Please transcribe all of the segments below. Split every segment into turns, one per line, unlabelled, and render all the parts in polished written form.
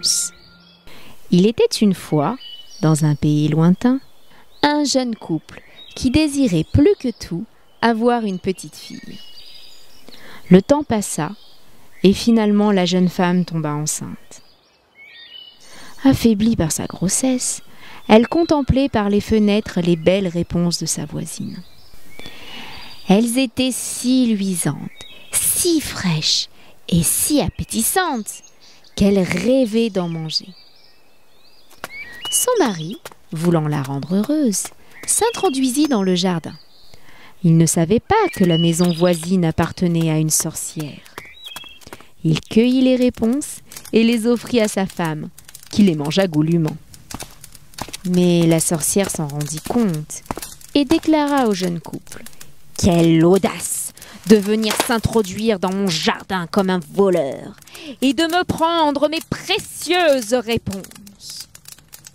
Réponse. Il était une fois, dans un pays lointain, un jeune couple qui désirait plus que tout avoir une petite fille. Le temps passa et finalement la jeune femme tomba enceinte. Affaiblie par sa grossesse, elle contemplait par les fenêtres les belles réponses de sa voisine. Elles étaient si luisantes, si fraîches et si appétissantes qu'elle rêvait d'en manger. Son mari, voulant la rendre heureuse, s'introduisit dans le jardin. Il ne savait pas que la maison voisine appartenait à une sorcière. Il cueillit les réponses et les offrit à sa femme, qui les mangea goulûment. Mais la sorcière s'en rendit compte et déclara au jeune couple : « Quelle audace de venir s'introduire dans mon jardin comme un voleur et de me prendre mes précieuses réponses.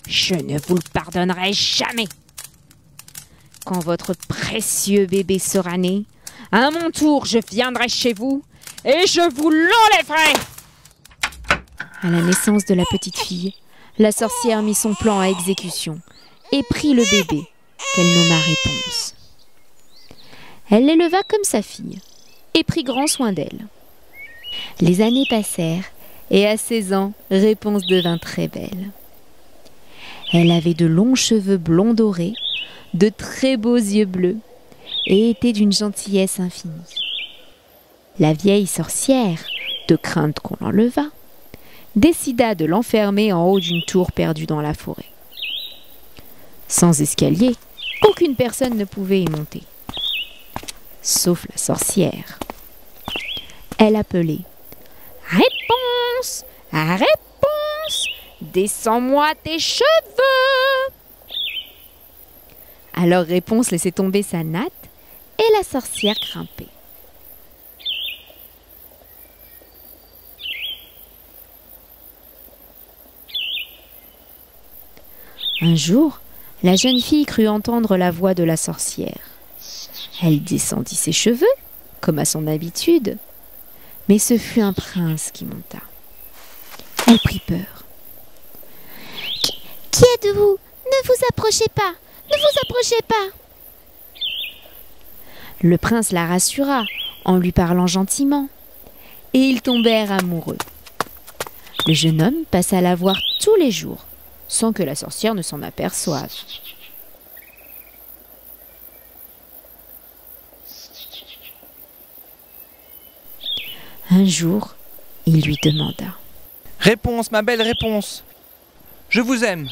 Je ne vous le pardonnerai jamais. Quand votre précieux bébé sera né, à mon tour je viendrai chez vous et je vous l'enlèverai. » À la naissance de la petite fille, la sorcière mit son plan à exécution et prit le bébé qu'elle nomma Réponse. Elle l'éleva comme sa fille et prit grand soin d'elle. Les années passèrent et à 16 ans, Réponse devint très belle. Elle avait de longs cheveux blonds dorés, de très beaux yeux bleus et était d'une gentillesse infinie. La vieille sorcière, de crainte qu'on l'enlevât, décida de l'enfermer en haut d'une tour perdue dans la forêt. Sans escalier, aucune personne ne pouvait y monter, sauf la sorcière. Elle appelait : « Réponse, Réponse, descends-moi tes cheveux !» Alors Réponse laissait tomber sa natte et la sorcière grimpait. Un jour, la jeune fille crut entendre la voix de la sorcière. Elle descendit ses cheveux, comme à son habitude, mais ce fut un prince qui monta. Elle prit peur. « Qui êtes-vous ? Ne vous approchez pas ! Ne vous approchez pas !» Le prince la rassura en lui parlant gentiment, et ils tombèrent amoureux. Le jeune homme passa la voir tous les jours, sans que la sorcière ne s'en aperçoive. Un jour, il lui demanda : «
Réponse, ma belle Réponse, je vous aime.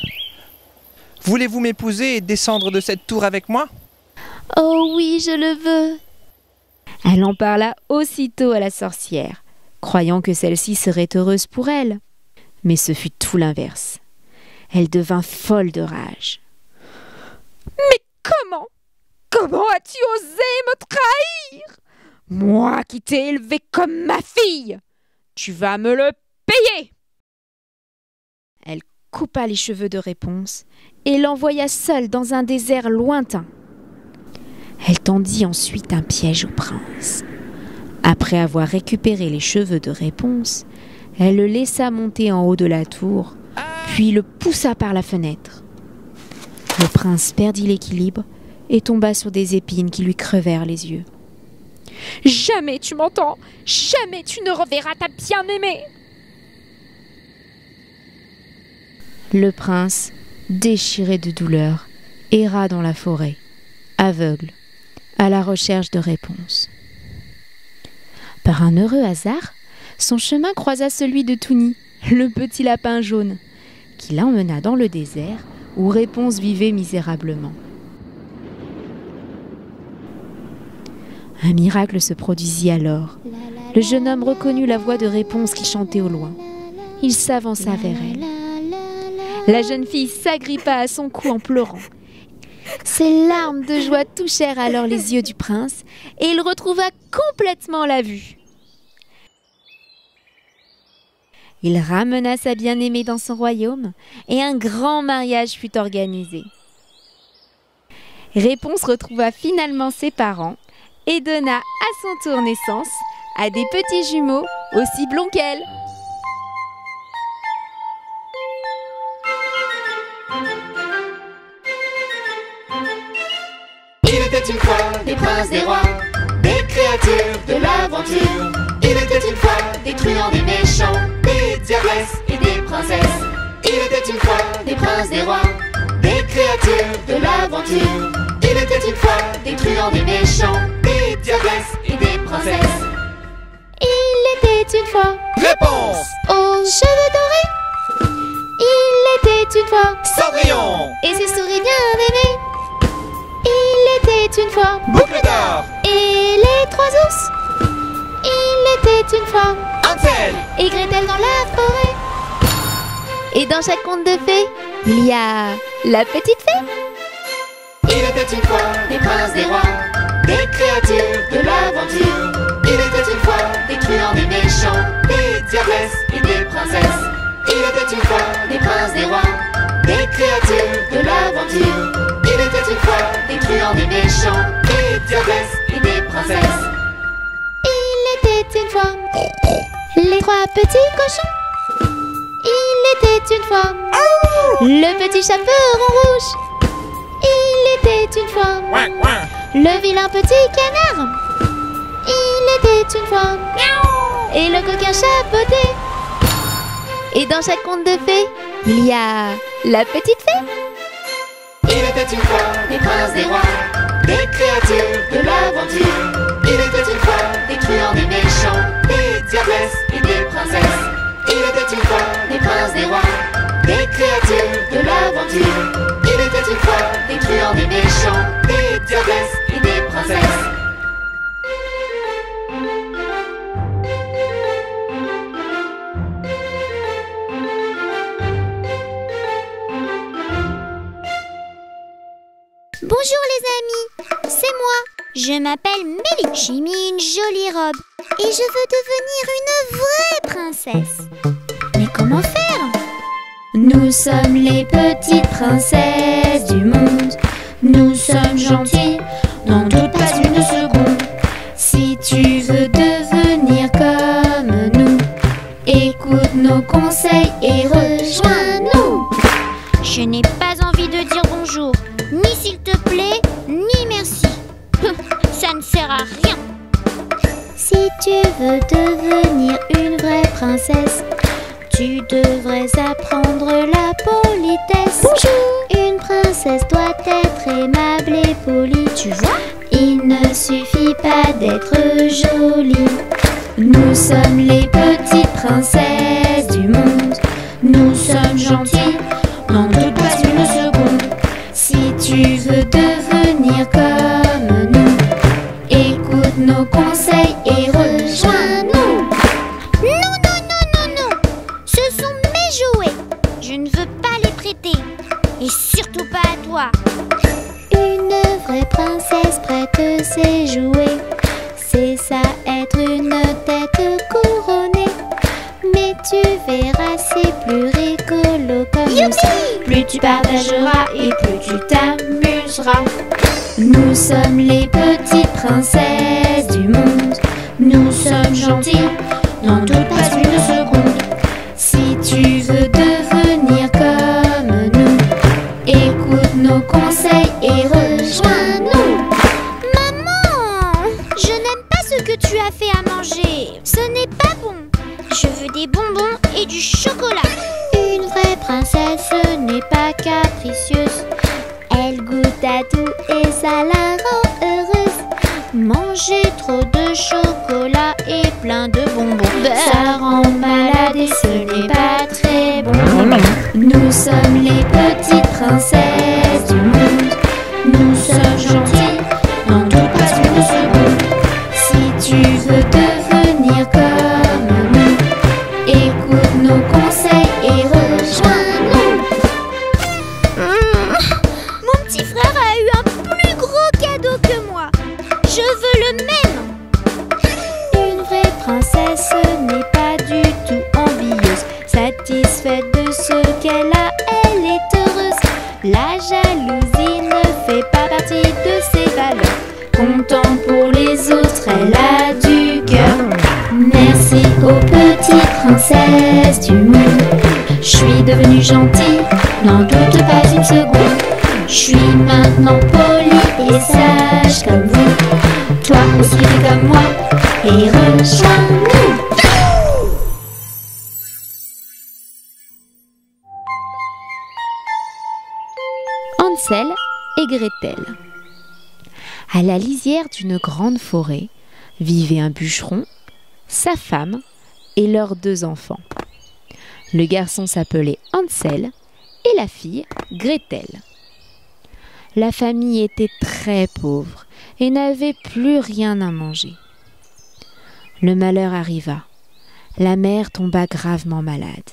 Voulez-vous m'épouser et descendre de cette tour avec moi ? » ?»«
Oh oui, je le veux !» Elle en parla aussitôt à la sorcière, croyant que celle-ci serait heureuse pour elle. Mais ce fut tout l'inverse. Elle devint folle de rage. « Mais comment as-tu osé me trahir ? Moi qui t'ai élevée comme ma fille, tu vas me le payer !» Elle coupa les cheveux de Réponse et l'envoya seule dans un désert lointain. Elle tendit ensuite un piège au prince. Après avoir récupéré les cheveux de Réponse, elle le laissa monter en haut de la tour, puis le poussa par la fenêtre. Le prince perdit l'équilibre et tomba sur des épines qui lui crevèrent les yeux. « Jamais, tu m'entends ? Jamais tu ne reverras ta bien-aimée !» Le prince, déchiré de douleur, erra dans la forêt, aveugle, à la recherche de Réponse. Par un heureux hasard, son chemin croisa celui de Touni, le petit lapin jaune, qui l'emmena dans le désert où Réponse vivait misérablement. Un miracle se produisit alors. Le jeune homme reconnut la voix de Réponse qui chantait au loin. Il s'avança vers elle. La jeune fille s'agrippa à son cou en pleurant. Ses larmes de joie touchèrent alors les yeux du prince et il retrouva complètement la vue. Il ramena sa bien-aimée dans son royaume et un grand mariage fut organisé. Réponse retrouva finalement ses parents et donna à son tour naissance à des petits jumeaux aussi blonds qu'elle.
était une fois des princes, des rois, des créatures de l'aventure. Il était une fois des truands, des méchants, des diabresses et des princesses. Il était une fois des princes, des rois, des créatures de l'aventure. Il était une fois des truands, des méchants, des diabresses et des princesses.
Il était une fois
Réponse!
aux cheveux dorés. Il était une fois
Cendrillon!
et ses souris bien aimées. Il était une fois
Boucle d'or!
et les trois ours. Il était une fois
Hansel!
et Gretel dans la forêt. Et dans chaque conte de fées, il y a la petite fée.
Il était une fois des princes, des rois, des créatures de l'aventure. Il était une fois des truands, des méchants, des diabresses et des princesses. Il était une fois des princes, des rois, des créatures de l'aventure. Il était une fois des truands, des méchants, des diabresses et des princesses.
Il était une fois les trois petits cochons. Il était une fois le petit chaperon rouge. Il était une fois le vilain petit canard. Il était une fois et le coquin chapeauté. Et dans chaque conte de fées, il y a la petite fée.
Il était une fois des princes, des rois, des créatures de l'aventure. Il était une fois des truands, des méchants, des diabresses et des princesses. Il était une fois des princes, des rois, des créatures de l'aventure. Il était une fois des truands, des méchants, des diabresses et des princesses.
Bonjour les amis, c'est moi. Je m'appelle Mélie. J'ai mis une jolie robe et je veux devenir une vraie princesse. Mais comment faire?
Nous sommes les petites princesses du monde. Nous sommes gentilles, n'en doute pas une seconde. Si tu veux devenir comme nous, écoute nos conseils et rejoins-nous.
Je n'ai pas envie de dire bonjour, ni s'il te plaît, ni merci. Ça ne sert à rien.
Si tu veux devenir une vraie princesse, tu devrais apprendre la politesse. Bonjour. Une princesse doit être aimable et polie. Tu vois, il ne suffit pas d'être jolie. Nous sommes les petites princesses du monde. Nous sommes gentilles, n'en doute pas une seconde. Si tu veux devenir comme nous, écoute nos conseils et rejoins-nous.
Non, non, non, non, non. Ce sont mes jouets. Je ne veux pas les prêter. Et surtout pas à toi.
Une vraie princesse prête ses jouets. C'est ça être une tête couronnée. Mais tu verras, c'est plus rigolo comme ça. Plus tu partageras et plus tu t'amuseras. Nous sommes les petites princesses du monde. Nous sommes gentilles, n'en doute pas une seconde. Si tu veux devenir comme nous, écoute nos conseils et rejoins-nous.
Maman, je n'aime pas ce que tu as fait à manger. Ce n'est pas bon. Je veux des bonbons et du chocolat.
Une vraie princesse n'est pas capricieuse. Elle goûte à tout et ça la rend heureuse. Manger trop de chocolat et plein de bonbons, ça rend malade et ce n'est pas très bon. Nous sommes les petites princesses du monde. Nous sommes gentilles, n'en doute pas une seconde. Si tu veux devenir comme nous, écoute nos conseils et rejoins-nous.
Mon petit frère a eu un plus gros cadeau que moi. Je veux le même.
Une vraie princesse n'est pas du tout envieuse. Satisfaite de ce qu'elle a, elle est heureuse. La jalousie ne fait pas partie de ses valeurs. Comptant pour les autres, elle a du cœur. Merci aux petites princesses du monde. Je suis devenue gentille, n'en doute pas une seconde. Je suis maintenant polie et sage. et Gretel. À la lisière d'une grande forêt vivaient un bûcheron, sa femme et leurs 2 enfants. Le garçon s'appelait Hansel et la fille Gretel. La famille était très pauvre et n'avait plus rien à manger. Le malheur arriva. La mère tomba gravement malade.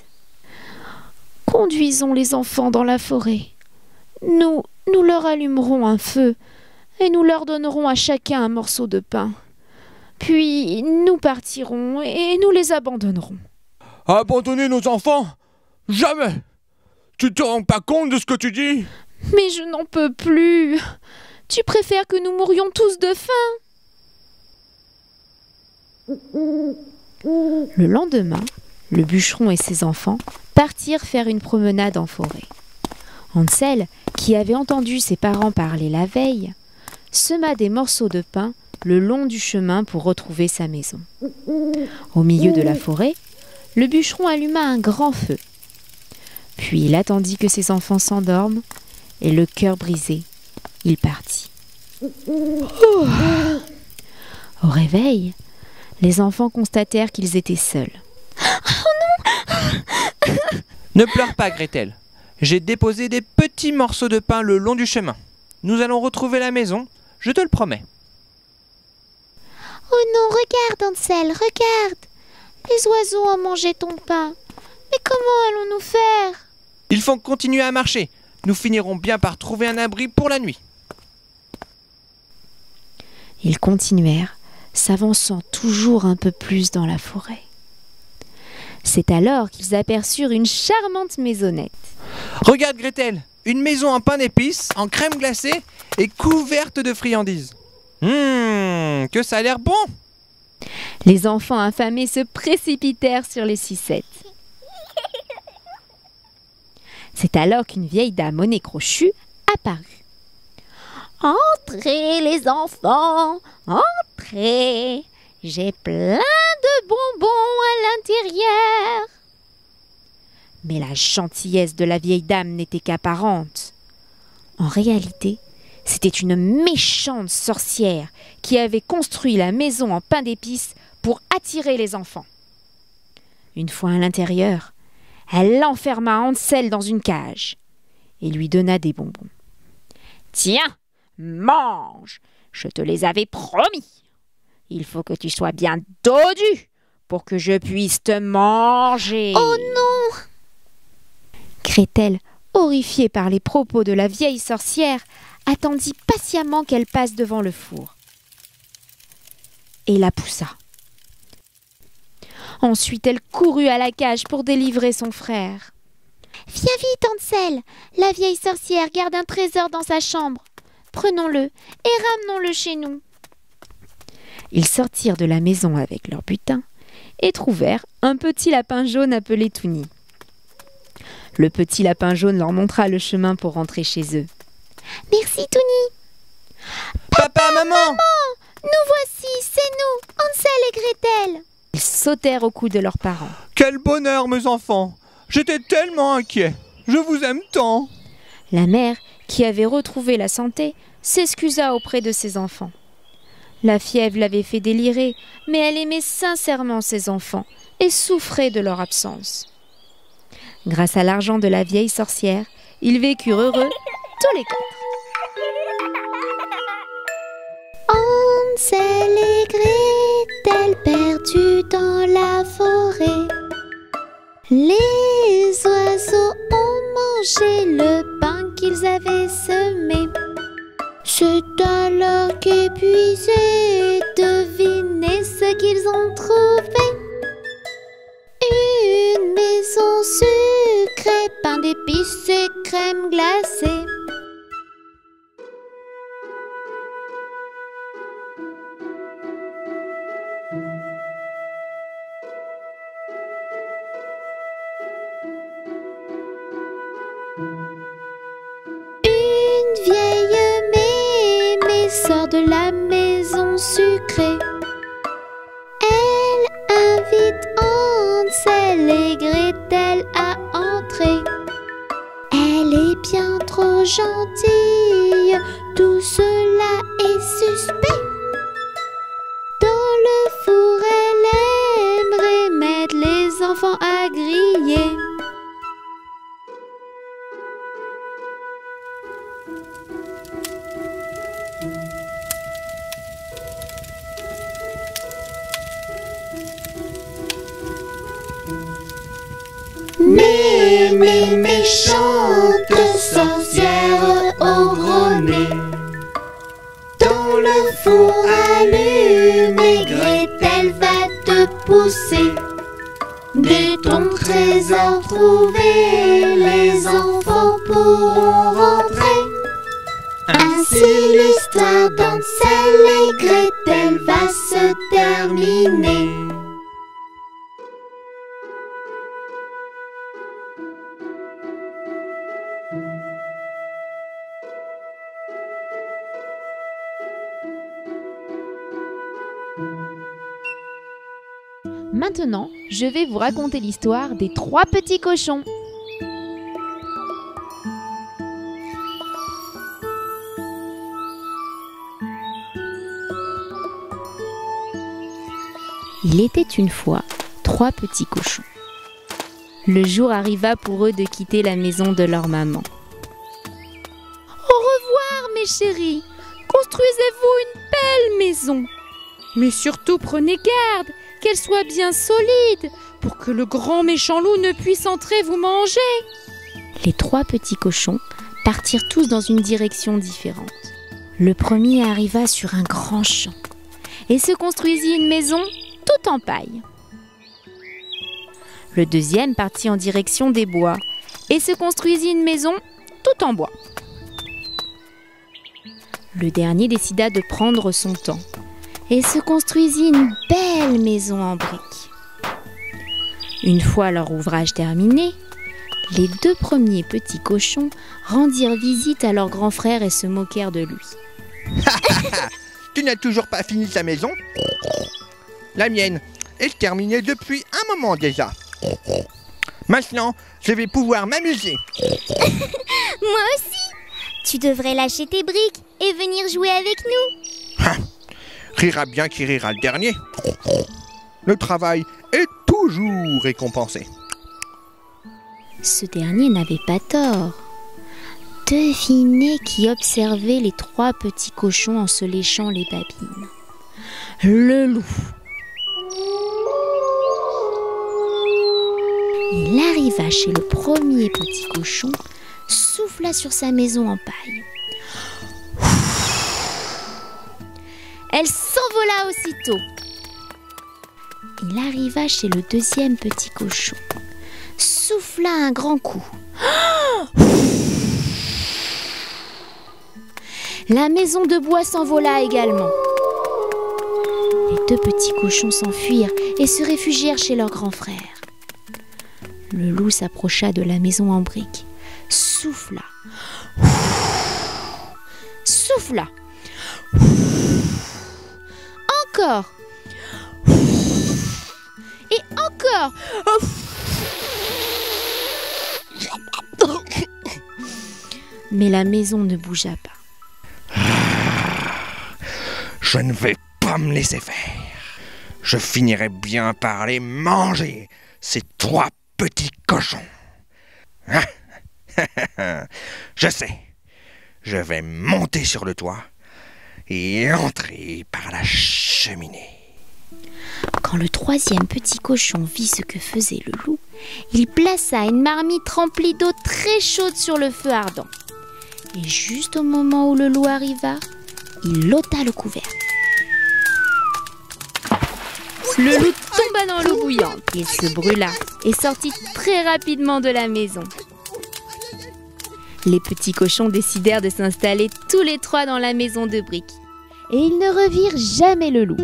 « Conduisons les enfants dans la forêt. Nous leur allumerons un feu et nous leur donnerons à chacun un morceau de pain. Puis nous partirons et nous les abandonnerons. »
« Abandonner nos enfants? Jamais! Tu te rends pas compte de ce que tu dis? » ?»«
Mais je n'en peux plus. Tu préfères que nous mourions tous de faim? » Le lendemain, le bûcheron et ses enfants partirent faire une promenade en forêt. Hansel, qui avait entendu ses parents parler la veille, sema des morceaux de pain le long du chemin pour retrouver sa maison. Au milieu de la forêt, le bûcheron alluma un grand feu. Puis il attendit que ses enfants s'endorment et le cœur brisé, il partit. Au réveil, les enfants constatèrent qu'ils étaient seuls.
Ne pleure pas, Gretel. J'ai déposé des petits morceaux de pain le long du chemin. Nous allons retrouver la maison, je te le promets.
Oh non, regarde Hansel, regarde. Les oiseaux ont mangé ton pain. Mais comment allons-nous faire?
Il faut continuer à marcher. Nous finirons bien par trouver un abri pour la nuit.
Ils continuèrent, s'avançant toujours un peu plus dans la forêt. C'est alors qu'ils aperçurent une charmante maisonnette.
Regarde, Gretel, une maison en pain d'épices, en crème glacée et couverte de friandises. Que ça a l'air bon!
Les enfants affamés se précipitèrent sur les sucettes. C'est alors qu'une vieille dame au nez crochu apparut. « Entrez les enfants, entrez! J'ai plein de bonbons à l'intérieur !» Mais la gentillesse de la vieille dame n'était qu'apparente. En réalité, c'était une méchante sorcière qui avait construit la maison en pain d'épices pour attirer les enfants. Une fois à l'intérieur, elle enferma Hansel dans une cage et lui donna des bonbons. « Tiens, mange, je te les avais promis. Il faut que tu sois bien dodu pour que je puisse te manger. »
Oh non!
Gretel, horrifiée par les propos de la vieille sorcière, attendit patiemment qu'elle passe devant le four et la poussa. Ensuite, elle courut à la cage pour délivrer son frère.
« Viens vite, Hansel! La vieille sorcière garde un trésor dans sa chambre. Prenons-le et ramenons-le chez nous. »
Ils sortirent de la maison avec leur butin et trouvèrent un petit lapin jaune appelé Touni. Le petit lapin jaune leur montra le chemin pour rentrer chez eux.
« Merci, Touni! »«
Papa, maman!
Nous voici, c'est nous, Hansel et Gretel !»
Ils sautèrent au cou de leurs parents.
Quel bonheur, mes enfants! J'étais tellement inquiet. Je vous aime tant.
La mère, qui avait retrouvé la santé, s'excusa auprès de ses enfants. La fièvre l'avait fait délirer, mais elle aimait sincèrement ses enfants et souffrait de leur absence. Grâce à l'argent de la vieille sorcière, ils vécurent heureux tous les 4.
Hansel et Gretel perdus dans la forêt. Les oiseaux ont mangé le pain qu'ils avaient semé. C'est alors qu'épuisés, devinez ce qu'ils ont trouvé. Une maison sucrée, pain d'épices et crème glacée. Une vieille mémé sort de la maison sucrée. Elle invite Hansel et Gretel à entrer. Elle est bien trop gentille Tout cela est suspect. Dans le four, elle aimerait mettre les enfants à griller. Mais mes méchantes sorcières au gros nez, dans le four allumé, Gretel va te pousser. De ton trésor trouvé, les enfants pourront rentrer. Ainsi l'histoire d'Hansel et Gretel va se terminer.
Maintenant, je vais vous raconter l'histoire des 3 petits cochons. Il était une fois 3 petits cochons. Le jour arriva pour eux de quitter la maison de leur maman. Au revoir, mes chéris. Construisez-vous une belle maison. Mais surtout, prenez garde qu'elle soit bien solide pour que le grand méchant loup ne puisse entrer vous manger. Les 3 petits cochons partirent tous dans une direction différente. Le premier arriva sur un grand champ et se construisit une maison toute en paille. Le deuxième partit en direction des bois et se construisit une maison toute en bois. Le dernier décida de prendre son temps et se construisit une belle maison en briques. Une fois leur ouvrage terminé, les 2 premiers petits cochons rendirent visite à leur grand frère et se moquèrent de lui.
Tu n'as toujours pas fini ta maison? La mienne est terminée depuis un moment déjà. Maintenant, je vais pouvoir m'amuser.
Moi aussi. Tu devrais lâcher tes briques et venir jouer avec nous.
Rira bien qui rira le dernier. Le travail est toujours récompensé.
Ce dernier n'avait pas tort. Devinez qui observait les 3 petits cochons en se léchant les babines. Le loup. Il arriva chez le premier petit cochon, souffla sur sa maison en paille. Elle s'envola aussitôt. Il arriva chez le deuxième petit cochon, souffla un grand coup. La maison de bois s'envola également. Les 2 petits cochons s'enfuirent et se réfugièrent chez leur grand frère. Le loup s'approcha de la maison en briques, souffla, souffla, encore et encore. Mais la maison ne bougea pas.
Je ne vais pas me laisser faire. Je finirai bien par les manger, ces 3 petits cochons. Je sais. Je vais monter sur le toit et entrer par la cheminée.
Quand le 3e petit cochon vit ce que faisait le loup, il plaça une marmite remplie d'eau très chaude sur le feu ardent. Et juste au moment où le loup arriva, il ôta le couvercle. Le loup tomba dans l'eau bouillante. Il se brûla et sortit très rapidement de la maison. Les petits cochons décidèrent de s'installer tous les 3 dans la maison de briques. Et ils ne revirent jamais le loup.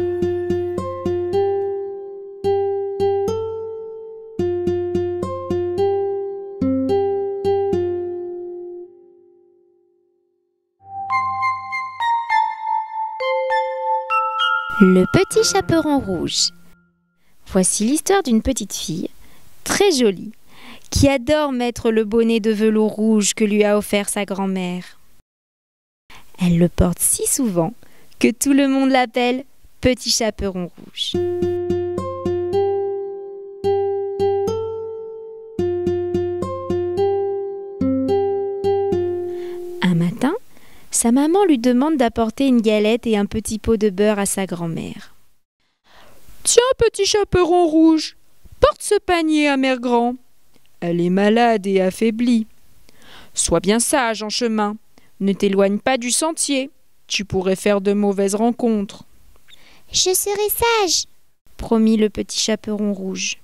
Le petit chaperon rouge. Voici l'histoire d'une petite fille, très jolie, qui adore mettre le bonnet de velours rouge que lui a offert sa grand-mère. Elle le porte si souvent que tout le monde l'appelle Petit Chaperon Rouge. Un matin, sa maman lui demande d'apporter une galette et un petit pot de beurre à sa grand-mère. « Tiens, Petit Chaperon Rouge, porte ce panier à Mère Grand. Elle est malade et affaiblie. Sois bien sage en chemin. Ne t'éloigne pas du sentier. Tu pourrais faire de mauvaises rencontres. »
« Je serai sage !»
promit le Petit Chaperon Rouge.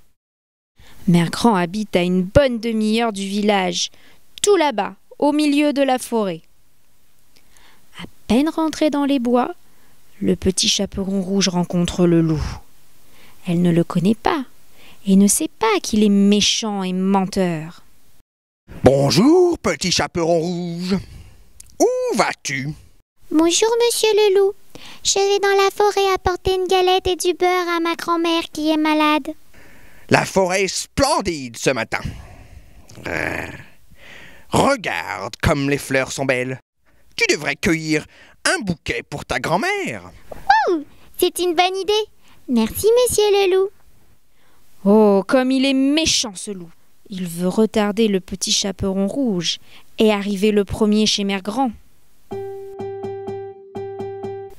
Mère Grand habite à une bonne demi-heure du village, tout là-bas, au milieu de la forêt. À peine rentré dans les bois, le Petit Chaperon Rouge rencontre le loup. Elle ne le connaît pas et ne sait pas qu'il est méchant et menteur.
« Bonjour, Petit Chaperon Rouge. Où vas-tu ?»«
Bonjour, monsieur le loup. Je vais dans la forêt apporter une galette et du beurre à ma grand-mère qui est malade. »
La forêt est splendide ce matin. Regarde comme les fleurs sont belles. Tu devrais cueillir un bouquet pour ta grand-mère.
C'est une bonne idée. Merci, monsieur le loup.
Oh, comme il est méchant ce loup. Il veut retarder le Petit Chaperon Rouge et arriver le premier chez Mère Grand.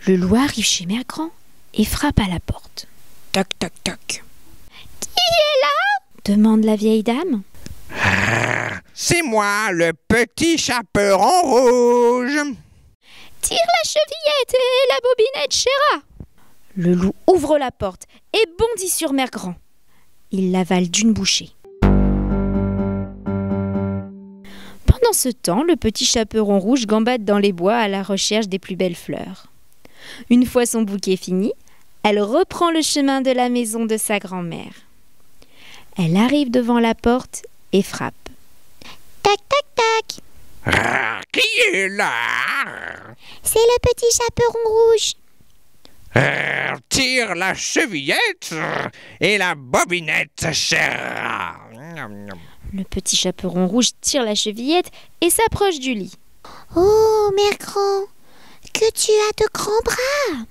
Le loup arrive chez Mère Grand et frappe à la porte. Toc, toc, toc.
« Qui est là ?»
demande la vieille dame.
C'est moi, le Petit Chaperon Rouge.
Tire la chevillette et la bobinette, chéra. Le loup ouvre la porte et bondit sur Mère Grand. Il l'avale d'une bouchée. Pendant ce temps, le Petit Chaperon Rouge gambade dans les bois à la recherche des plus belles fleurs. Une fois son bouquet fini, elle reprend le chemin de la maison de sa grand-mère. Elle arrive devant la porte et frappe.
Tac, tac, tac.
Qui est là?
C'est le Petit Chaperon Rouge.
Tire la chevillette et la bobinette, chère.
Le Petit Chaperon Rouge tire la chevillette et s'approche du lit.
Oh, Mère Grand, que tu as de grands bras.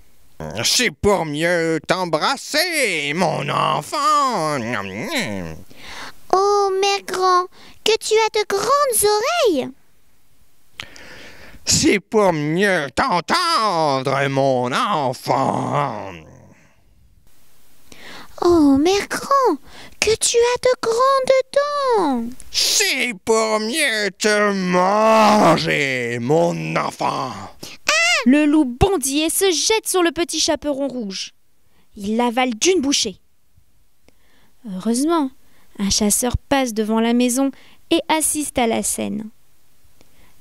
C'est pour mieux t'embrasser, mon enfant.
Oh, Mère Grand, que tu as de grandes oreilles.
C'est pour mieux t'entendre, mon enfant.
Oh, Mère Grand, que tu as de grandes dents.
C'est pour mieux te manger, mon enfant.
Le loup bondit et se jette sur le Petit Chaperon Rouge. Il l'avale d'une bouchée. Heureusement, un chasseur passe devant la maison et assiste à la scène.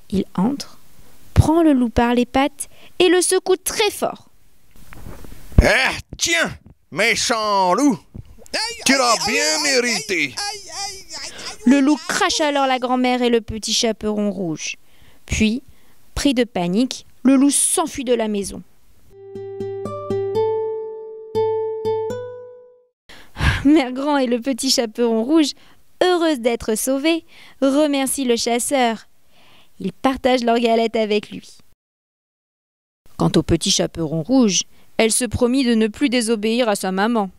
Il entre, prend le loup par les pattes et le secoue très fort.
Tiens, méchant loup, tu l'as bien mérité.
Le loup crache alors la grand-mère et le Petit Chaperon Rouge. Puis, pris de panique, le loup s'enfuit de la maison. Mère Grand et le Petit Chaperon Rouge, heureuses d'être sauvés, remercient le chasseur. Ils partagent leur galette avec lui. Quant au Petit Chaperon Rouge, elle se promit de ne plus désobéir à sa maman.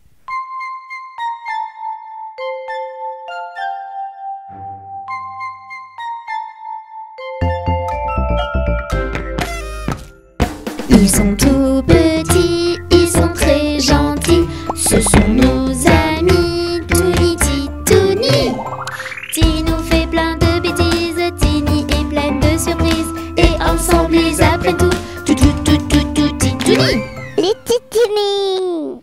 Ils sont tout petits, ils sont très gentils. Ce sont nos amis, Touni, Titouni. Tini nous fait plein de bêtises, Tini est pleine de surprises. Et ensemble ils apprennent tout, Titouni. Les Titouni.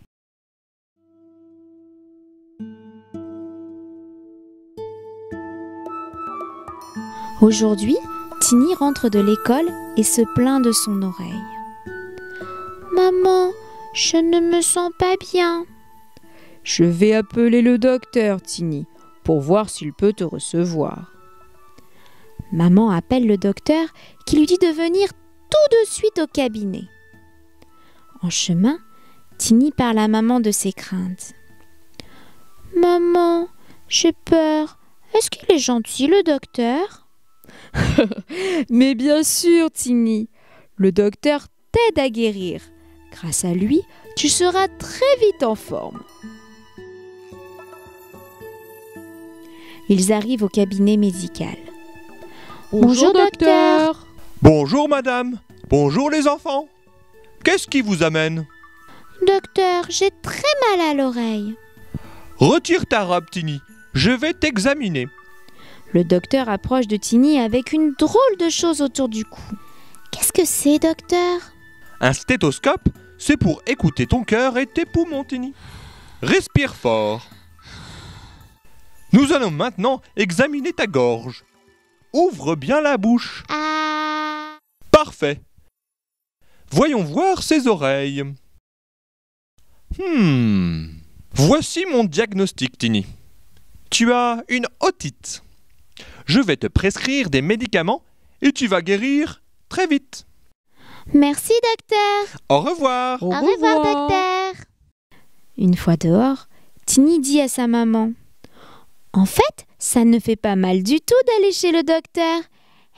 Aujourd'hui, Tini rentre de l'école et se plaint de son oreille.
Maman, je ne me sens pas bien.
Je vais appeler le docteur, Tini, pour voir s'il peut te recevoir. Maman appelle le docteur qui lui dit de venir tout de suite au cabinet. En chemin, Tini parle à maman de ses craintes. Maman, j'ai peur. Est-ce qu'il est gentil, le docteur? Mais bien sûr, Tini. Le docteur t'aide à guérir. Grâce à lui, tu seras très vite en forme. Ils arrivent au cabinet médical. Bonjour, docteur.
Bonjour madame. Bonjour les enfants. Qu'est-ce qui vous amène?
Docteur, j'ai très mal à l'oreille.
Retire ta robe, Tini. Je vais t'examiner.
Le docteur approche de Tini avec une drôle de chose autour du cou.
Qu'est-ce que c'est, docteur?
Un stéthoscope, c'est pour écouter ton cœur et tes poumons, Tini. Respire fort. Nous allons maintenant examiner ta gorge. Ouvre bien la bouche.
Ah.
Parfait. Voyons voir ses oreilles. Voici mon diagnostic, Tini. Tu as une otite. Je vais te prescrire des médicaments et tu vas guérir très vite.
Merci, docteur.
Au revoir.
Au revoir, docteur.
Une fois dehors, Tini dit à sa maman: En fait, ça ne fait pas mal du tout d'aller chez le docteur.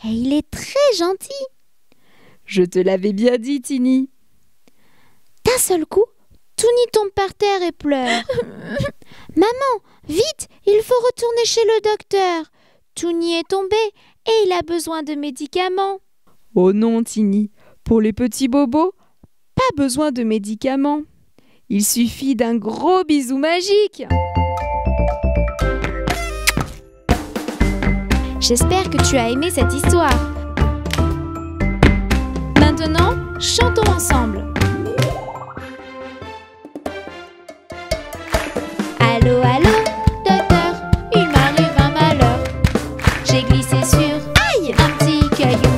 Et il est très gentil.
Je te l'avais bien dit, Tini.
D'un seul coup, Tini tombe par terre et pleure. Maman, vite, il faut retourner chez le docteur. Tini est tombé et il a besoin de médicaments.
Oh non, Tini, pour les petits bobos, pas besoin de médicaments. Il suffit d'un gros bisou magique. J'espère que tu as aimé cette histoire. Maintenant, chantons ensemble.
Allô, allô, docteur, il m'arrive un malheur. J'ai glissé sur un petit caillou.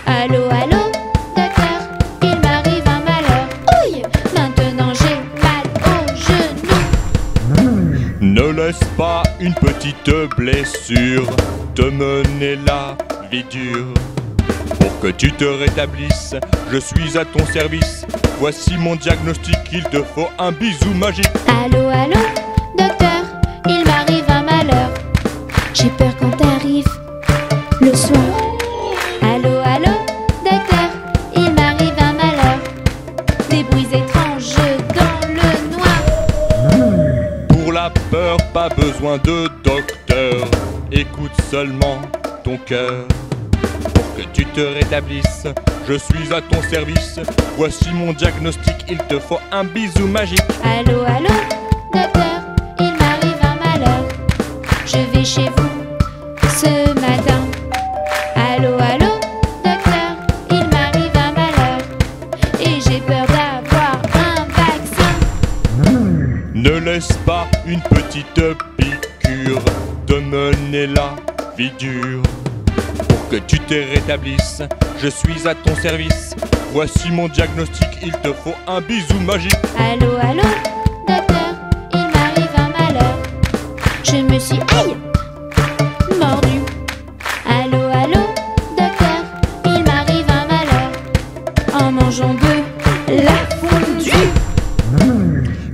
Allô, allô, docteur, il m'arrive un malheur. Ouille, maintenant j'ai mal au genou.
Ne laisse pas une petite blessure te mener la vie dure. Pour que tu te rétablisses, je suis à ton service. Voici mon diagnostic, il te faut un bisou magique.
Allô, allô, docteur, il m'arrive un malheur. J'ai peur quand t'arrives le soir. Allô, allô, docteur, il m'arrive un malheur. Des bruits étranges dans le noir.
Pour la peur, pas besoin de docteur. Écoute seulement ton cœur. Pour que tu te rétablisses, je suis à ton service. Voici mon diagnostic, il te faut un bisou magique.
Allô, allô, docteur, il m'arrive un malheur. Je vais chez vous ce matin. Allô, allô, docteur, il m'arrive un malheur. Et j'ai peur d'avoir un vaccin.
Ne laisse pas une petite piqûre te mener la vie dure. Pour que tu te rétablisses, je suis à ton service. Voici mon diagnostic, il te faut un bisou magique.
Allô, allô, docteur, il m'arrive un malheur. Je me suis, aïe, mordu. Allô, allô, docteur, il m'arrive un malheur. En mangeant de la fondue.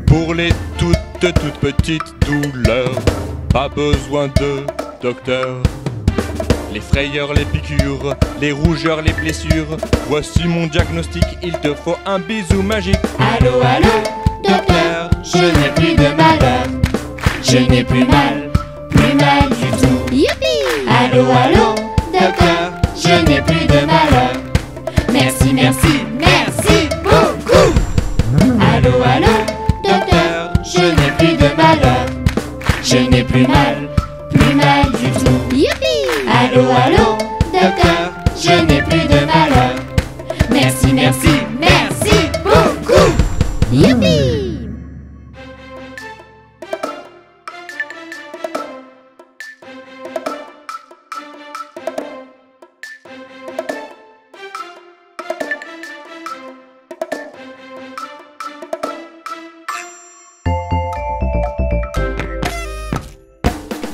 Pour les toutes petites douleurs, pas besoin de docteur. Les frayeurs, les piqûres, les rougeurs, les blessures. Voici mon diagnostic, il te faut un bisou magique.
Allô, allô, docteur, je n'ai plus de malheur. Je n'ai plus mal du tout. Youpi! Allô, allô, docteur, je n'ai plus de malheur. Merci, merci, merci beaucoup. Allô, allô, docteur, je n'ai plus de malheur. Je n'ai plus mal du tout. Youpi! Allô, allô, docteur, je n'ai plus de malheur. Merci, merci, merci beaucoup. Youpi!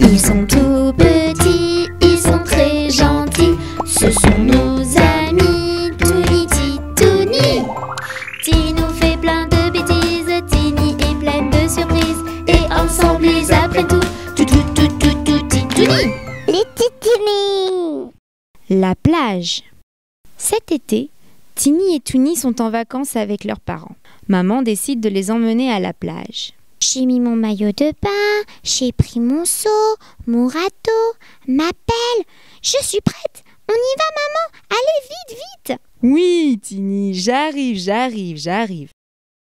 Ils sont tout petits, ils sont très gentils. Ce sont nos amis, Touni, Titouni. Tini nous fait plein de bêtises, Tini est pleine de surprises. Et ensemble ils apprennent tout, Titouni. Les Titouni.
La plage. Cet été, Tiny et Toony sont en vacances avec leurs parents. Maman décide de les emmener à la plage.
J'ai mis mon maillot de bain, j'ai pris mon seau, mon râteau, ma pelle. Je suis prête. On y va, maman. Allez, vite, vite.
Oui, Tiny, j'arrive.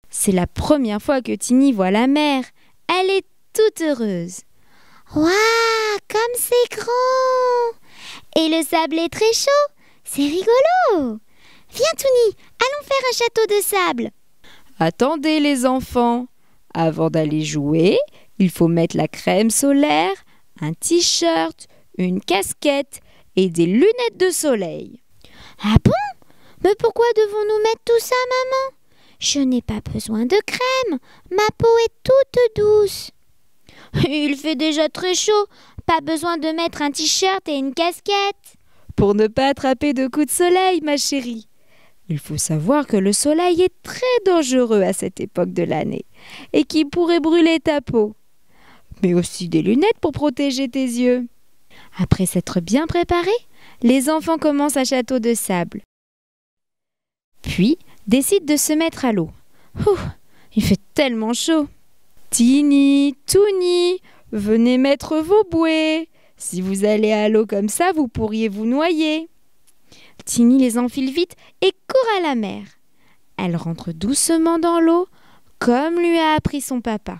C'est la première fois que Tiny voit la mer. Elle est toute heureuse.
Waouh, comme c'est grand. Et le sable est très chaud. C'est rigolo. Viens, Toony, allons faire un château de sable.
Attendez les enfants. Avant d'aller jouer, il faut mettre la crème solaire, un t-shirt, une casquette et des lunettes de soleil.
Ah bon? Mais pourquoi devons-nous mettre tout ça, maman? Je n'ai pas besoin de crème. Ma peau est toute douce. Il fait déjà très chaud. Pas besoin de mettre un t-shirt et une casquette.
Pour ne pas attraper de coups de soleil, ma chérie. Il faut savoir que le soleil est très dangereux à cette époque de l'année et qu'il pourrait brûler ta peau. Mais aussi des lunettes pour protéger tes yeux. Après s'être bien préparés, les enfants commencent un château de sable. Puis décident de se mettre à l'eau. Il fait tellement chaud. Tiny, Toony, venez mettre vos bouées. Si vous allez à l'eau comme ça, vous pourriez vous noyer. Tiny les enfile vite et court à la mer. Elle rentre doucement dans l'eau, comme lui a appris son papa.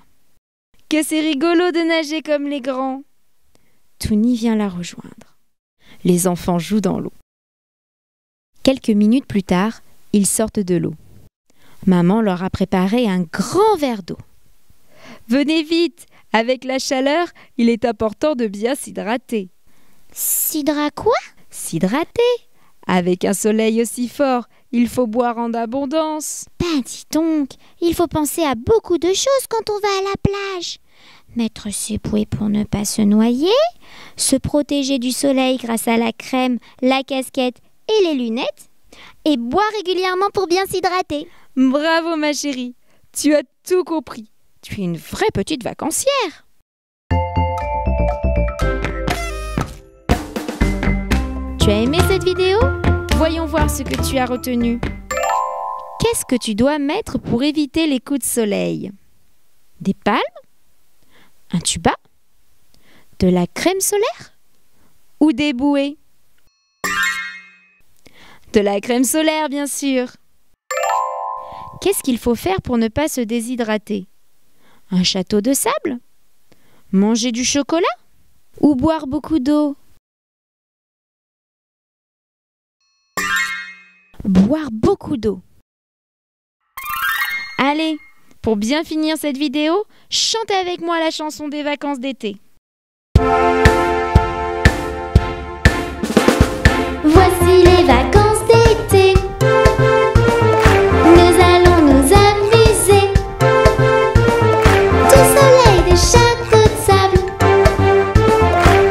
Que c'est rigolo de nager comme les grands. Toony vient la rejoindre. Les enfants jouent dans l'eau. Quelques minutes plus tard, ils sortent de l'eau. Maman leur a préparé un grand verre d'eau. Venez vite, avec la chaleur, il est important de bien s'hydrater.
Quoi?
S'hydrater. Avec un soleil aussi fort, il faut boire en abondance.
Ben dis donc, il faut penser à beaucoup de choses quand on va à la plage. Mettre ses bouées pour ne pas se noyer, se protéger du soleil grâce à la crème, la casquette et les lunettes, et boire régulièrement pour bien s'hydrater.
Bravo ma chérie, tu as tout compris. Tu es une vraie petite vacancière. Tu as aimé cette vidéo? Voyons voir ce que tu as retenu. Qu'est-ce que tu dois mettre pour éviter les coups de soleil? Des palmes? Un tuba? De la crème solaire? Ou des bouées? De la crème solaire, bien sûr. Qu'est-ce qu'il faut faire pour ne pas se déshydrater? Un château de sable? Manger du chocolat? Ou boire beaucoup d'eau? Boire beaucoup d'eau. Allez, pour bien finir cette vidéo, chantez avec moi la chanson des vacances d'été.
Voici les vacances d'été. Nous allons nous amuser. Du soleil, des châteaux de sable.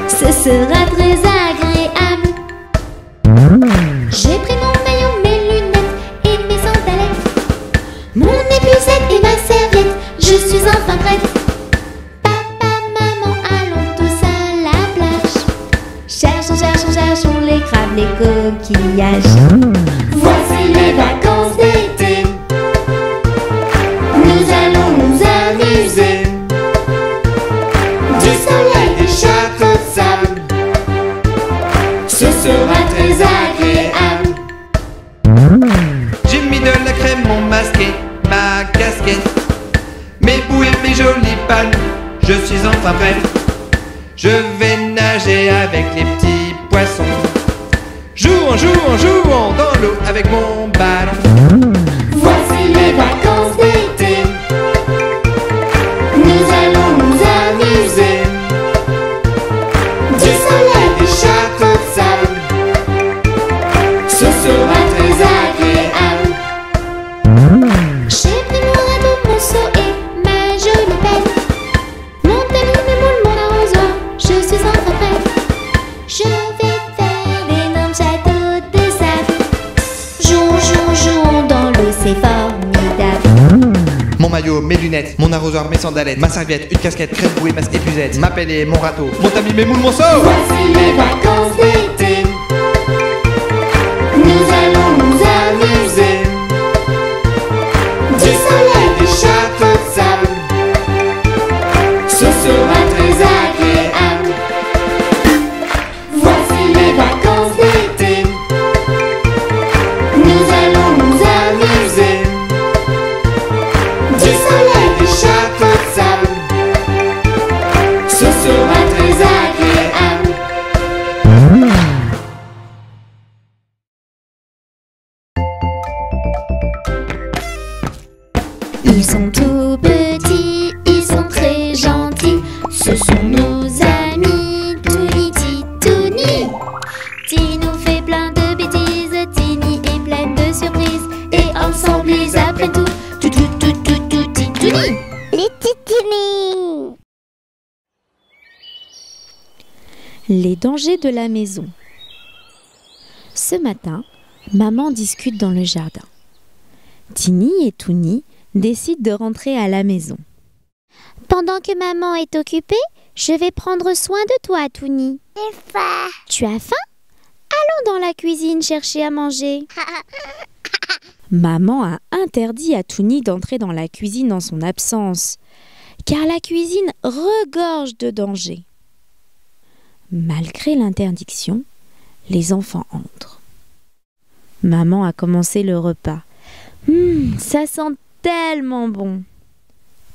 Ce sera très agréable. J'ai pris mon maillot, mes lunettes et mes sandalettes. Mon épuisette et ma serviette. Je suis enfin prête. Papa, maman, allons tous à la plage. Cherchons les crabes, les coquillages. Voici les vacances d'été. Nous allons nous amuser. Du soleil, des châteaux de sable. Ce sera très agréable.
J'ai mis de la crème, mon masque et ma casquette, mes bouées, mes jolies palmes, je suis enfin prêt. Je vais nager avec les petits poissons. Jouons dans l'eau avec mon ballon.
Voici les vacances d'été. Nous allons nous amuser. Du soleil, des châteaux de sable. Ce sera très agréable. J'ai pris mon radeau, mon seau et ma jolie pelle. Mon tamis, mes moules, mon arrosoir. Je suis enfin prête. Je vais faire d'énormes châteaux de sable. Jouons dans l'eau, c'est formidable.
Mon maillot, mes lunettes, mon arrosoir, mes sandalettes, ma serviette, une casquette, crème bouée, masque épuisette, ma pelle et mon râteau, mon tamis, mes moules, mon seau.
Voici les vacances d'été. Nous allons nous amuser. Ils sont tout petits, ils sont très gentils. Ce sont nos amis, Touni, Titouni. Tini nous fait plein de bêtises, Tini est pleine de surprises. Et ensemble ils apprennent tout, Titouni. Les Titouni.
Les dangers de la maison. Ce matin, maman discute dans le jardin. Tini et Touni décident de rentrer à la maison.
Pendant que maman est occupée, je vais prendre soin de toi, Touni. J'ai faim. Tu as faim? Allons dans la cuisine chercher à manger.
Maman a interdit à Touni d'entrer dans la cuisine en son absence, car la cuisine regorge de dangers. Malgré l'interdiction, les enfants entrent. Maman a commencé le repas. Ça sent tellement bon.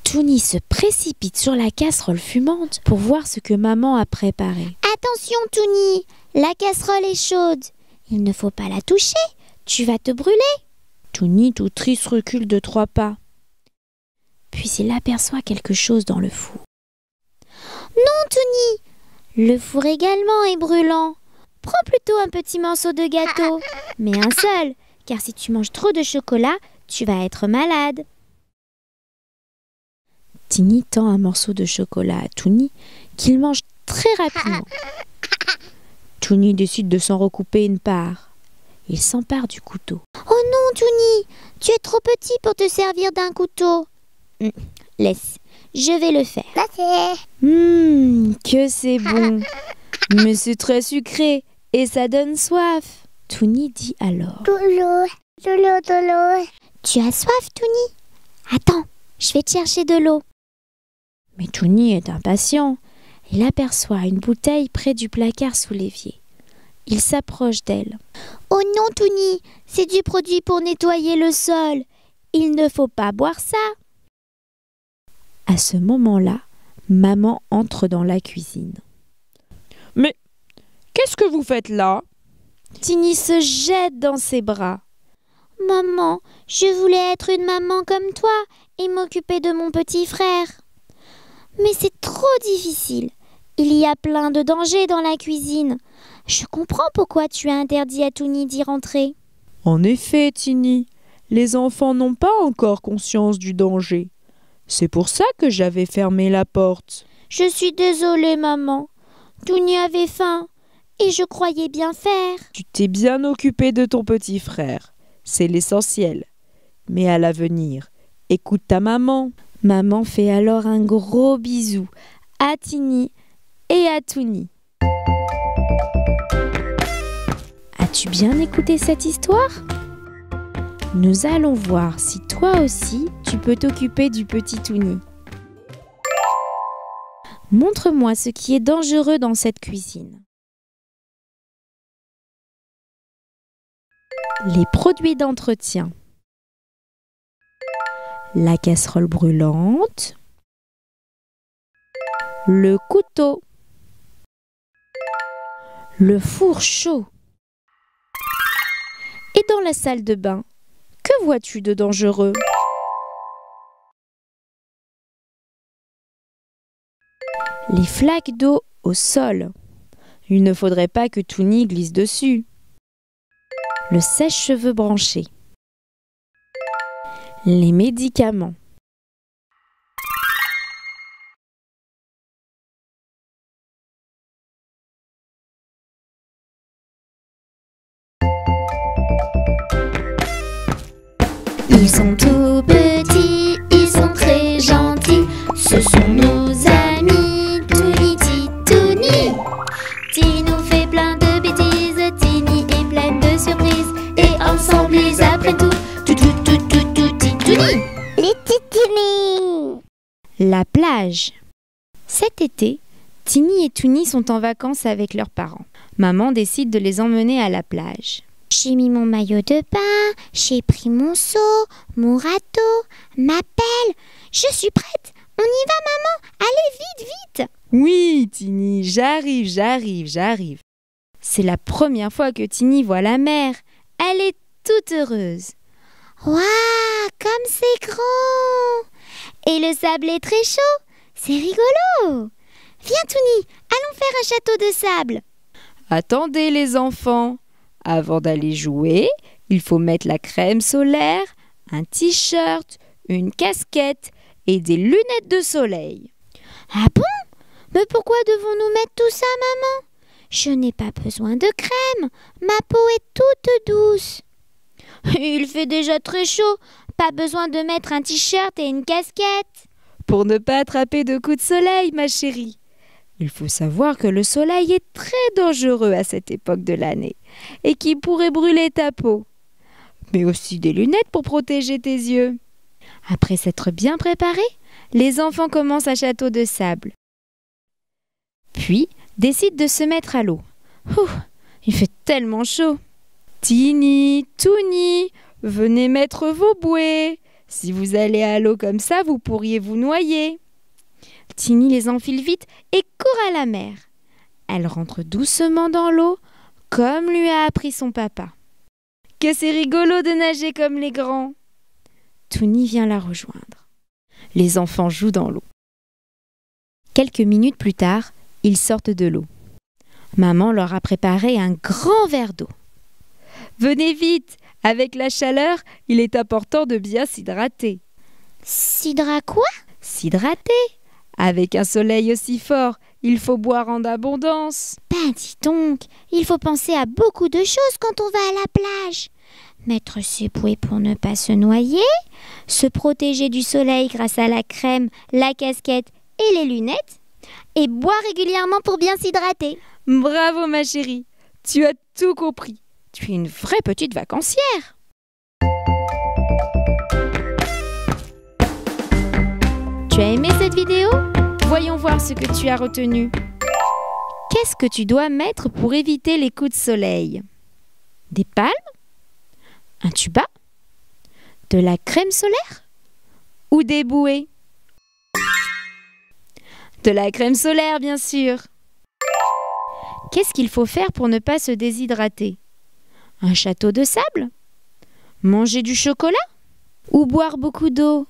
Touni se précipite sur la casserole fumante pour voir ce que maman a préparé.
Attention, Touni, la casserole est chaude. Il ne faut pas la toucher, tu vas te brûler.
Touni, tout triste, recule de 3 pas. Puis il aperçoit quelque chose dans le four.
Non, Touni, le four également est brûlant. Prends plutôt un petit morceau de gâteau, mais un seul, car si tu manges trop de chocolat, tu vas être malade.
Tini tend un morceau de chocolat à Touni, qu'il mange très rapidement. Touni décide de s'en recouper une part. Il s'empare du couteau.
Oh non, Touni, tu es trop petit pour te servir d'un couteau. Laisse, je vais le faire.
Que c'est bon. Mais c'est très sucré et ça donne soif. Touni dit alors.
De l'eau. Tu as soif, Touni? Attends, je vais te chercher de l'eau.
Mais Touni est impatient. Il aperçoit une bouteille près du placard sous l'évier. Il s'approche d'elle.
Oh non, Touni, c'est du produit pour nettoyer le sol. Il ne faut pas boire ça.
À ce moment-là, maman entre dans la cuisine.
Mais qu'est-ce que vous faites là?
Tini se jette dans ses bras.
Maman, je voulais être une maman comme toi et m'occuper de mon petit frère. Mais c'est trop difficile. Il y a plein de dangers dans la cuisine. Je comprends pourquoi tu as interdit à Touni d'y rentrer.
En effet, Tini, les enfants n'ont pas encore conscience du danger. C'est pour ça que j'avais fermé la porte.
Je suis désolée, maman. Touni avait faim et je croyais bien faire.
Tu t'es bien occupée de ton petit frère. C'est l'essentiel. Mais à l'avenir, écoute ta maman.
Maman fait alors un gros bisou à Tini et à Touni. As-tu bien écouté cette histoire? Nous allons voir si toi aussi tu peux t'occuper du petit Touni. Montre-moi ce qui est dangereux dans cette cuisine. Les produits d'entretien. La casserole brûlante. Le couteau. Le four chaud. Et dans la salle de bain, que vois-tu de dangereux? Les flaques d'eau au sol. Il ne faudrait pas que Touni glisse dessus. Le sèche-cheveux branché. Les médicaments.
Ils sont tout petits, ils sont très gentils. Ce sont nos amis, Touni, Titouni. Tini nous fait plein de bêtises, Tini est pleine de surprises. Et ensemble ils apprennent tout, Titouni. Les Titouni.
La plage. Cet été, Tini et Touni sont en vacances avec leurs parents. Maman décide de les emmener à la plage.
J'ai mis mon maillot de bain, j'ai pris mon seau, mon râteau, ma pelle. Je suis prête. On y va, maman. Allez, vite, vite.
Oui, Tini, j'arrive. C'est la première fois que Tini voit la mer. Elle est toute heureuse.
Waouh, comme comme c'est grand! Et le sable est très chaud! C'est rigolo! Viens, Touni, allons faire un château de sable!
Attendez les enfants, avant d'aller jouer, il faut mettre la crème solaire, un t-shirt, une casquette et des lunettes de soleil.
Ah bon? Mais pourquoi devons-nous mettre tout ça, maman? Je n'ai pas besoin de crème, ma peau est toute douce. Il fait déjà très chaud, pas besoin de mettre un t-shirt et une casquette.
Pour ne pas attraper de coups de soleil, ma chérie. Il faut savoir que le soleil est très dangereux à cette époque de l'année et qu'il pourrait brûler ta peau. Mais aussi des lunettes pour protéger tes yeux. Après s'être bien préparés, les enfants commencent un château de sable. Puis décident de se mettre à l'eau. Il fait tellement chaud. Tini, Touni, venez mettre vos bouées. Si vous allez à l'eau comme ça, vous pourriez vous noyer. Tini les enfile vite et court à la mer. Elle rentre doucement dans l'eau, comme lui a appris son papa. Que c'est rigolo de nager comme les grands. Touni vient la rejoindre. Les enfants jouent dans l'eau. Quelques minutes plus tard, ils sortent de l'eau. Maman leur a préparé un grand verre d'eau. Venez vite, avec la chaleur, il est important de bien s'hydrater.
Quoi?
S'hydrater. Avec un soleil aussi fort, il faut boire en abondance.
Ben dis donc, il faut penser à beaucoup de choses quand on va à la plage. Mettre ses bouées pour ne pas se noyer, se protéger du soleil grâce à la crème, la casquette et les lunettes, et boire régulièrement pour bien s'hydrater.
Bravo ma chérie, tu as tout compris. Tu es une vraie petite vacancière. Tu as aimé cette vidéo? Voyons voir ce que tu as retenu. Qu'est-ce que tu dois mettre pour éviter les coups de soleil? Des palmes? Un tuba? De la crème solaire? Ou des bouées? De la crème solaire, bien sûr. Qu'est-ce qu'il faut faire pour ne pas se déshydrater? Un château de sable? Manger du chocolat? Ou boire beaucoup d'eau?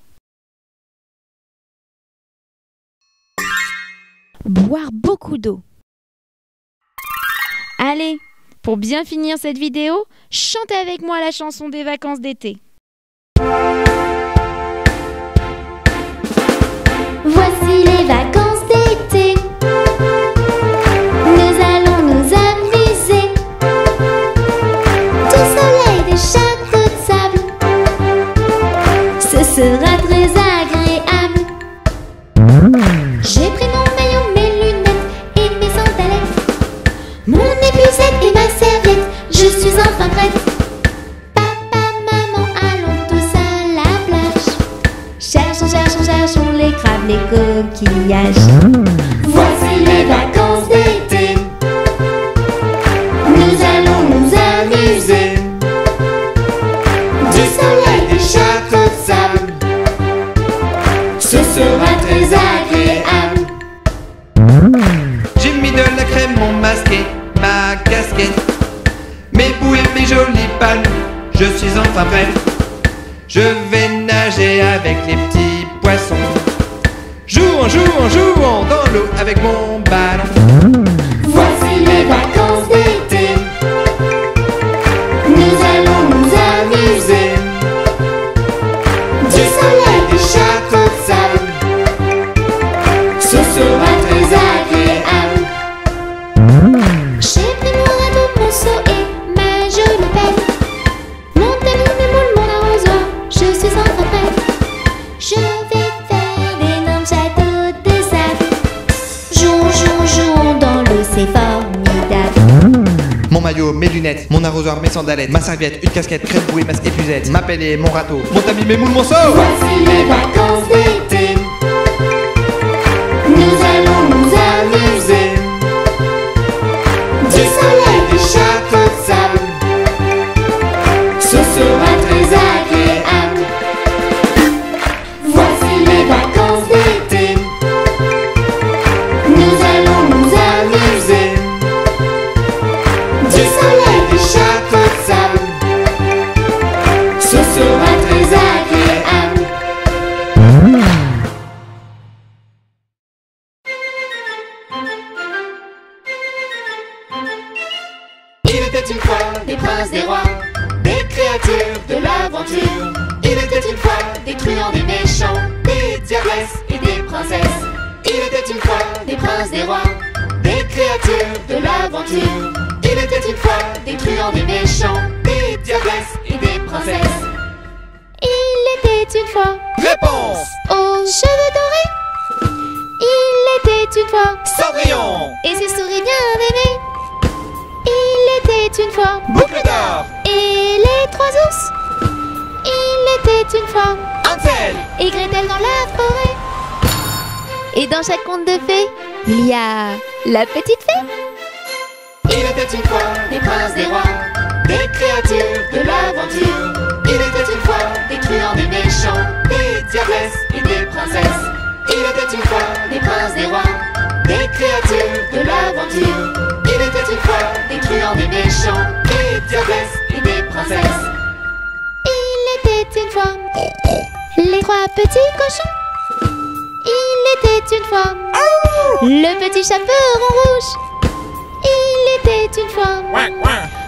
Boire beaucoup d'eau. Allez, pour bien finir cette vidéo, chantez avec moi la chanson des vacances d'été.
Voici les vacances d'été. Nous allons nous amuser. Du soleil, des châteaux de sable. Ce sera très agréable. J'ai pris mon maillot, mes lunettes et mes sandalettes, mon épuisette et ma serviette. Je suis enfin prête. Papa, maman, allons tous à la plage. Cherchons les crabes, les coquillages. Voici les vacances d'été. Nous allons nous amuser. Du soleil, des châteaux de sable. Ce sera très agréable.
J'ai mis de la crème, mon masqué, ma casquette, mes bouées, mes jolies palmes. Je suis enfin prêt. Je vais nager avec les petits poissons. Jouons dans l'eau avec mon ballon.
Voici les vacances d'été. Nous allons nous amuser. Du soleil, des châteaux de sable. Ce sera très agréable. J'ai pris mon radeau, mon seau et ma jolie pelle, mon talon, mes moules, mon arrosoir. Je suis enfin prête. Je vais faire d'énormes châteaux de sable. Jouons dans l'eau, c'est formidable.
Mon maillot, mes lunettes, mon arrosoir, mes sandalettes, ma serviette, une casquette, crème bouée, masque épuisette, ma pelle et mon râteau, mon tamis, mes moules, mon seau.
Voici les vacances d'été. Nous allons nous amuser. Du soleil, des châteaux de sable. Ce sera très agréable. Voici les vacances d'été. Nous allons nous amuser. Du soleil, des châteaux de sable. Ce sera très agréable.
était une fois des truands, des méchants, des diablesses et des princesses. Il était une fois des princes, des rois, des créatures de l'aventure. Il était une fois des truands, des méchants, des diablesses et des princesses.
Il était une fois
Réponse.
aux cheveux dorés. Il était une fois
Cendrillon.
et ses souris bien aimées. Il était une fois
Boucle d'or.
et les trois ours. Il était une fois
Hansel.
et Gretel dans la forêt. Et dans chaque conte de fées, il y a la petite fée.
Il était une fois des princes, des rois, des créatures de l'aventure. Il était une fois des truands, des méchants, des diablesses et des princesses. Il était une fois des princes, des rois, des créatures de l'aventure. Il était une fois des truands, des méchants, des diablesses et des princesses.
Il était une fois les trois petits cochons. Il était une fois le petit chaperon rouge. Il était une fois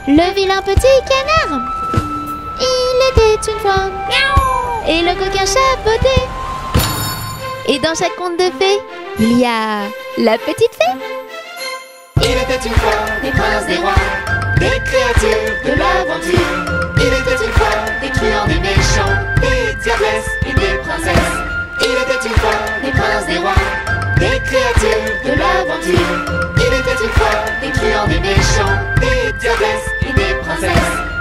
le vilain petit canard. Il était une fois et le coquin chapeauté. Et dans chaque conte de fées, il y a la petite fée.
Il était une fois des princes, des rois, des créatures de l'aventure. Il était une fois des truands, des méchants, des diablesses et des princesses. Il était une fois des princes, des rois, des créatures de l'aventure. Il était une fois des truands, des méchants, des diablesses et des princesses.